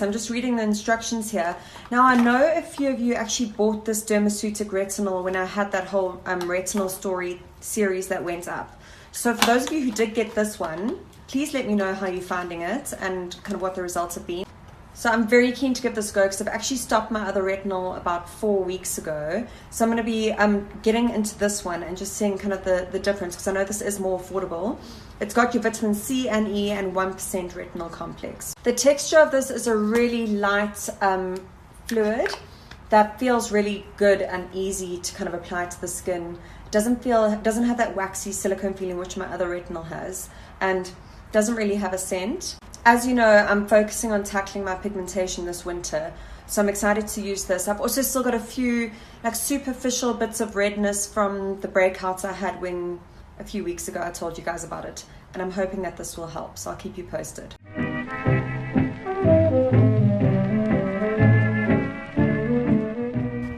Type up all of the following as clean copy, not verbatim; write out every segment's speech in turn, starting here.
so I'm just reading the instructions here. Now, I know a few of you actually bought this Dermaceutic Retinol when I had that whole retinol story series that went up. So for those of you who did get this one, please let me know how you're finding it and kind of what the results have been. So I'm very keen to give this a go because I've actually stopped my other retinol about 4 weeks ago. So I'm going to be getting into this one and just seeing kind of the difference, because I know this is more affordable. It's got your vitamin C and E and 1% retinol complex. The texture of this is a really light fluid that feels really good and easy to kind of apply to the skin. Doesn't have that waxy silicone feeling which my other retinol has, and doesn't really have a scent. As you know, I'm focusing on tackling my pigmentation this winter, so I'm excited to use this. I've also still got a few like superficial bits of redness from the breakouts I had when a few weeks ago I told you guys about it, and I'm hoping that this will help, so I'll keep you posted.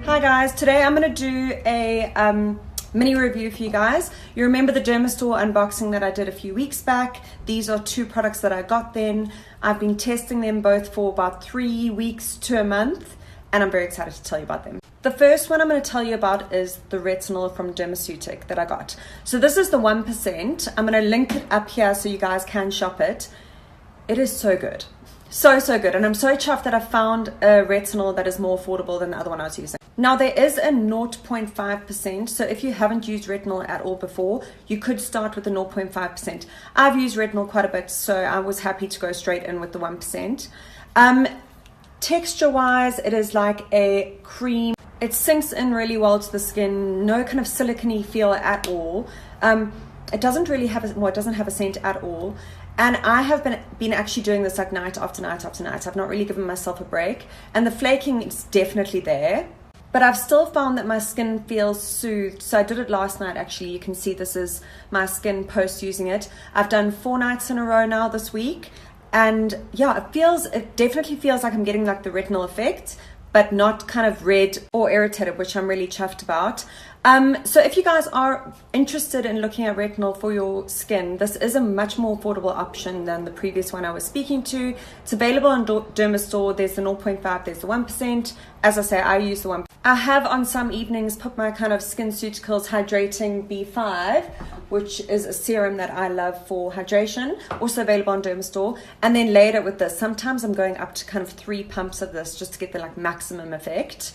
Hi guys, today I'm going to do a mini review for you guys. You remember the Dermastore unboxing that I did a few weeks back? These are 2 products that I got then. I've been testing them both for about 3 weeks to a month, and I'm very excited to tell you about them. The first one I'm going to tell you about is the retinol from Dermaceutic that I got. So this is the 1%. I'm going to link it up here so you guys can shop it. It is so good. So good, and I'm so chuffed that I found a retinol that is more affordable than the other one I was using. Now there is a 0.5%, so if you haven't used retinol at all before, you could start with the 0.5%. I've used retinol quite a bit, so I was happy to go straight in with the 1%. Texture wise, it is like a cream. It sinks in really well to the skin, no kind of silicone-y feel at all. It doesn't really have it doesn't have a scent at all. And I have been actually doing this like night after night after night. I've not really given myself a break, and the flaking is definitely there, but I've still found that my skin feels soothed. So I did it last night actually. You can see this is my skin post using it. I've done 4 nights in a row now this week, and yeah, it definitely feels like I'm getting like the retinol effect, but not kind of red or irritated, which I'm really chuffed about. So if you guys are interested in looking at retinol for your skin, this is a much more affordable option than the previous one I was speaking to. It's available on Dermastore. There's the 0.5, there's the 1%. As I say, I use the 1%. I have on some evenings put my kind of SkinCeuticals Hydrating B5, which is a serum that I love for hydration, also available on Dermastore, and then laid it with this. Sometimes I'm going up to kind of 3 pumps of this just to get the like maximum effect,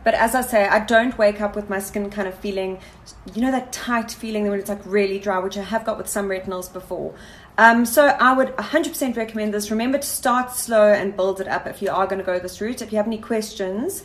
but as I say, I don't wake up with my skin kind of feeling, you know, that tight feeling when it's like really dry, which I have got with some retinols before. So I would 100% recommend this. Remember to start slow and build it up if you are going to go this route. If you have any questions,